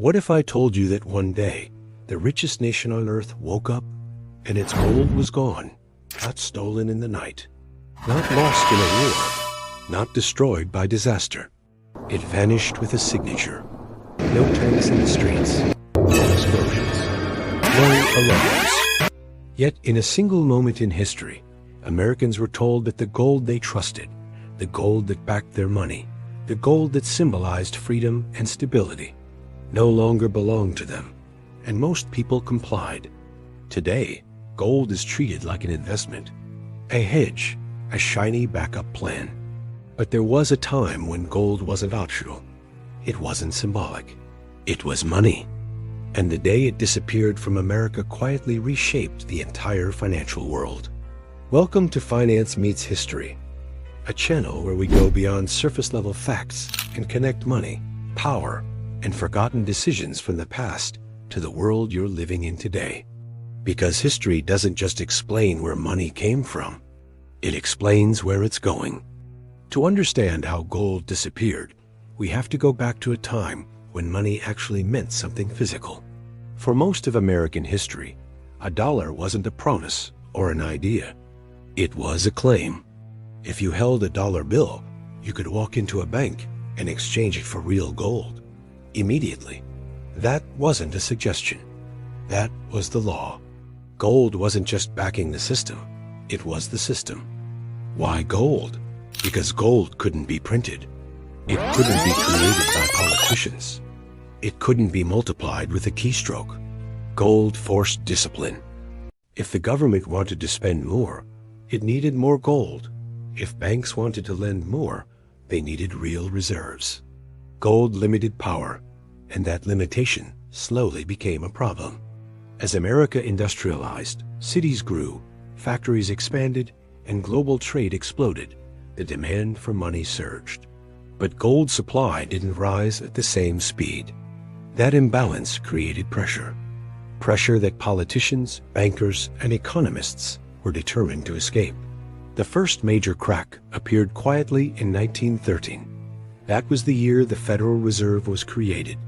What if I told you that one day, the richest nation on earth woke up and its gold was gone, not stolen in the night, not lost in a war, not destroyed by disaster. It vanished with a signature. No tanks in the streets, no explosions, no alarms. Yet in a single moment in history, Americans were told that the gold they trusted, the gold that backed their money, the gold that symbolized freedom and stability, no longer belonged to them, and most people complied. Today, gold is treated like an investment, a hedge, a shiny backup plan. But there was a time when gold wasn't optional. It wasn't symbolic. It was money. And the day it disappeared from America quietly reshaped the entire financial world. Welcome to Finance Meets History, a channel where we go beyond surface-level facts and connect money, power, and forgotten decisions from the past to the world you're living in today. Because history doesn't just explain where money came from, it explains where it's going. To understand how gold disappeared, we have to go back to a time when money actually meant something physical. For most of American history, a dollar wasn't a promise or an idea. It was a claim. If you held a dollar bill, you could walk into a bank and exchange it for real gold immediately. That wasn't a suggestion. That was the law. Gold wasn't just backing the system, it was the system. Why gold? Because gold couldn't be printed. It couldn't be created by politicians. It couldn't be multiplied with a keystroke. Gold forced discipline. If the government wanted to spend more, it needed more gold. If banks wanted to lend more, they needed real reserves. Gold limited power, and that limitation slowly became a problem. As America industrialized, cities grew, factories expanded, and global trade exploded, the demand for money surged. But gold supply didn't rise at the same speed. That imbalance created pressure. Pressure that politicians, bankers, and economists were determined to escape. The first major crack appeared quietly in 1913. That was the year the Federal Reserve was created.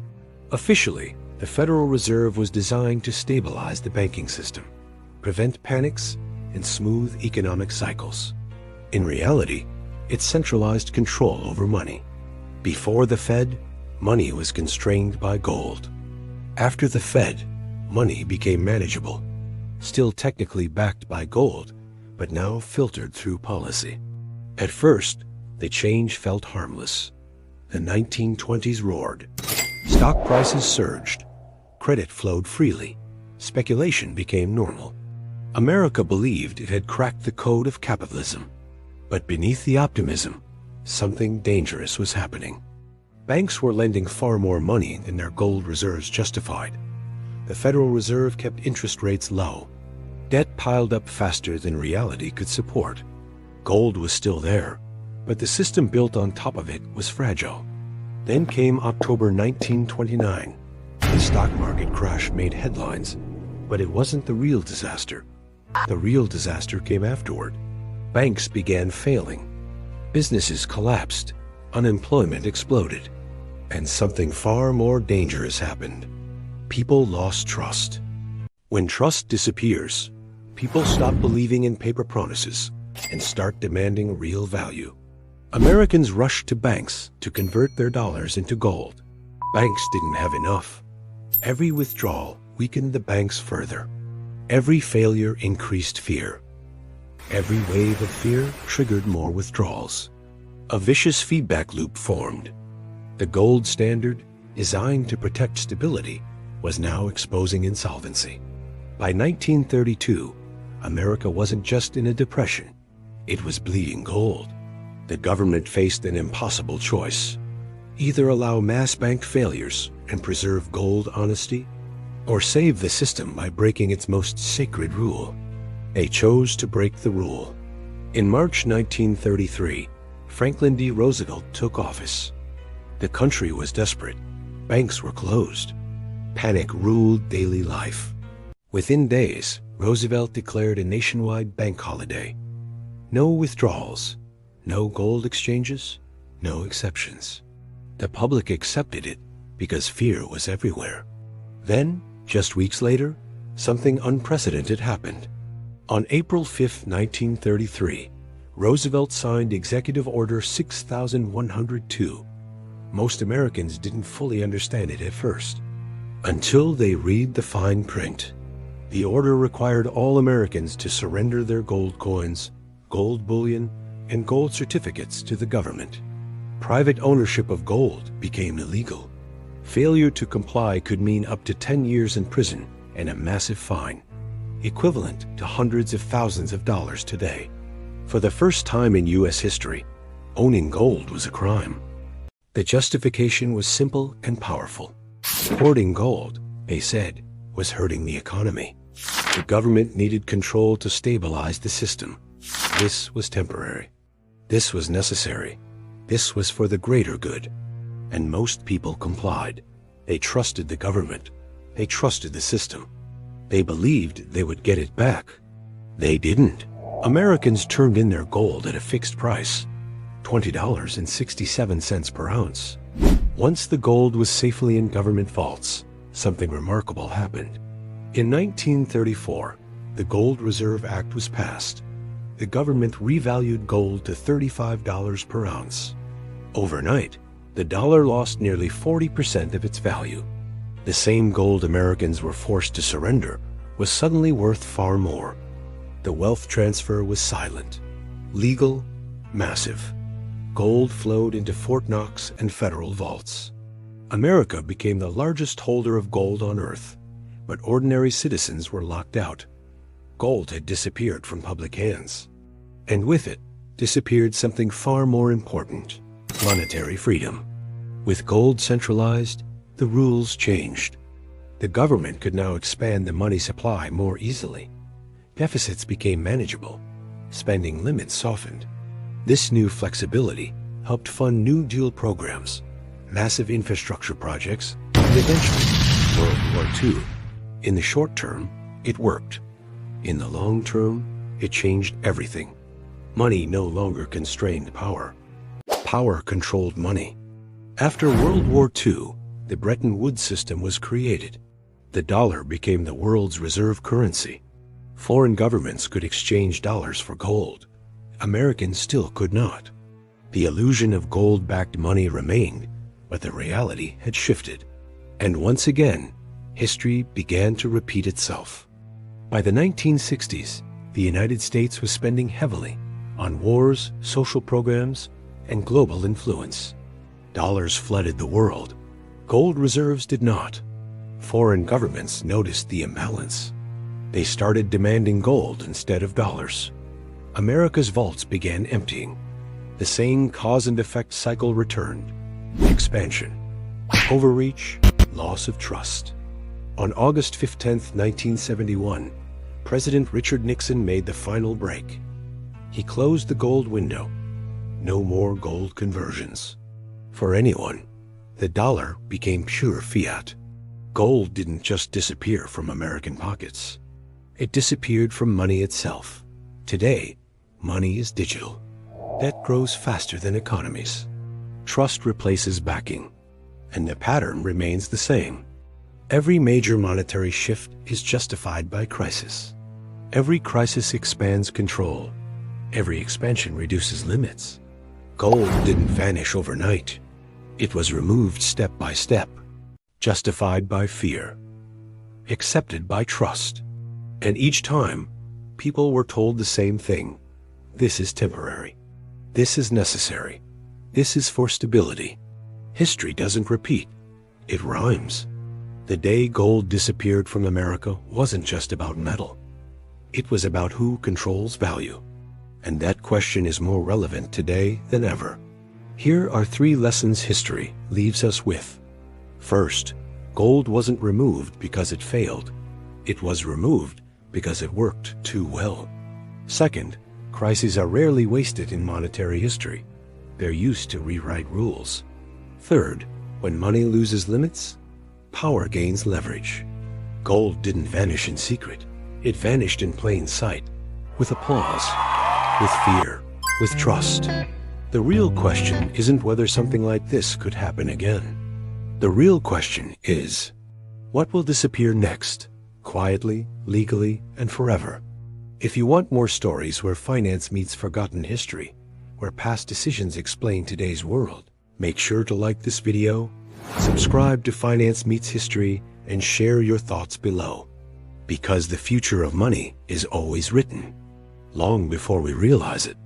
Officially, the Federal Reserve was designed to stabilize the banking system, prevent panics, and smooth economic cycles. In reality, it centralized control over money. Before the Fed, money was constrained by gold. After the Fed, money became manageable, still technically backed by gold, but now filtered through policy. At first, the change felt harmless. The 1920s roared. Stock prices surged. Credit flowed freely. Speculation became normal. America believed it had cracked the code of capitalism. But beneath the optimism, something dangerous was happening. Banks were lending far more money than their gold reserves justified. The Federal Reserve kept interest rates low. Debt piled up faster than reality could support. Gold was still there, but the system built on top of it was fragile. Then came October 1929. The stock market crash made headlines, but it wasn't the real disaster. The real disaster came afterward. Banks began failing. Businesses collapsed. Unemployment exploded. And something far more dangerous happened. People lost trust. When trust disappears, people stop believing in paper promises and start demanding real value. Americans rushed to banks to convert their dollars into gold. Banks didn't have enough. Every withdrawal weakened the banks further. Every failure increased fear. Every wave of fear triggered more withdrawals. A vicious feedback loop formed. The gold standard, designed to protect stability, was now exposing insolvency. By 1932, America wasn't just in a depression. It was bleeding gold. The government faced an impossible choice. Either allow mass bank failures and preserve gold honesty, or save the system by breaking its most sacred rule. They chose to break the rule. In March 1933, Franklin D. Roosevelt took office. The country was desperate. Banks were closed. Panic ruled daily life. Within days, Roosevelt declared a nationwide bank holiday. No withdrawals, no gold exchanges, no exceptions. The public accepted it, because fear was everywhere. Then, just weeks later, something unprecedented happened. On April 5, 1933, Roosevelt signed Executive Order 6102. Most Americans didn't fully understand it at first, until they read the fine print. The order required all Americans to surrender their gold coins, gold bullion, and gold certificates to the government. Private ownership of gold became illegal. Failure to comply could mean up to 10 years in prison and a massive fine, equivalent to hundreds of thousands of dollars today. For the first time in U.S. history, owning gold was a crime. The justification was simple and powerful. Hoarding gold, they said, was hurting the economy. The government needed control to stabilize the system. This was temporary. This was necessary. This was for the greater good. And most people complied. They trusted the government. They trusted the system. They believed they would get it back. They didn't. Americans turned in their gold at a fixed price, $20.67 per ounce. Once the gold was safely in government vaults, something remarkable happened. In 1934, the Gold Reserve Act was passed. The government revalued gold to $35 per ounce. Overnight, the dollar lost nearly 40% of its value. The same gold Americans were forced to surrender was suddenly worth far more. The wealth transfer was silent, legal, massive. Gold flowed into Fort Knox and federal vaults. America became the largest holder of gold on earth, but ordinary citizens were locked out. Gold had disappeared from public hands. And with it, disappeared something far more important: monetary freedom. With gold centralized, the rules changed. The government could now expand the money supply more easily. Deficits became manageable. Spending limits softened. This new flexibility helped fund New Deal programs, massive infrastructure projects, and eventually World War II. In the short term, it worked. In the long term, it changed everything. Money no longer constrained power. Power controlled money. After World War II, the Bretton Woods system was created. The dollar became the world's reserve currency. Foreign governments could exchange dollars for gold. Americans still could not. The illusion of gold-backed money remained, but the reality had shifted. And once again, history began to repeat itself. By the 1960s, the United States was spending heavily on wars, social programs, and global influence. Dollars flooded the world. Gold reserves did not. Foreign governments noticed the imbalance. They started demanding gold instead of dollars. America's vaults began emptying. The same cause and effect cycle returned. Expansion, overreach, loss of trust. On August 15, 1971, President Richard Nixon made the final break. He closed the gold window. No more gold conversions. For anyone, the dollar became pure fiat. Gold didn't just disappear from American pockets. It disappeared from money itself. Today, money is digital. Debt grows faster than economies. Trust replaces backing, and the pattern remains the same. Every major monetary shift is justified by crisis. Every crisis expands control. Every expansion reduces limits. Gold didn't vanish overnight. It was removed step by step, justified by fear, accepted by trust. And each time, people were told the same thing: this is temporary. This is necessary. This is for stability. History doesn't repeat. It rhymes. The day gold disappeared from America wasn't just about metal. It was about who controls value. And that question is more relevant today than ever. Here are 3 lessons history leaves us with. First, gold wasn't removed because it failed. It was removed because it worked too well. Second, crises are rarely wasted in monetary history. They're used to rewrite rules. Third, when money loses limits, power gains leverage. Gold didn't vanish in secret. It vanished in plain sight, with applause, with fear, with trust. The real question isn't whether something like this could happen again. The real question is, what will disappear next, quietly, legally, and forever? If you want more stories where finance meets forgotten history, where past decisions explain today's world, make sure to like this video, subscribe to Finance Meets History, and share your thoughts below. Because the future of money is always written, long before we realize it.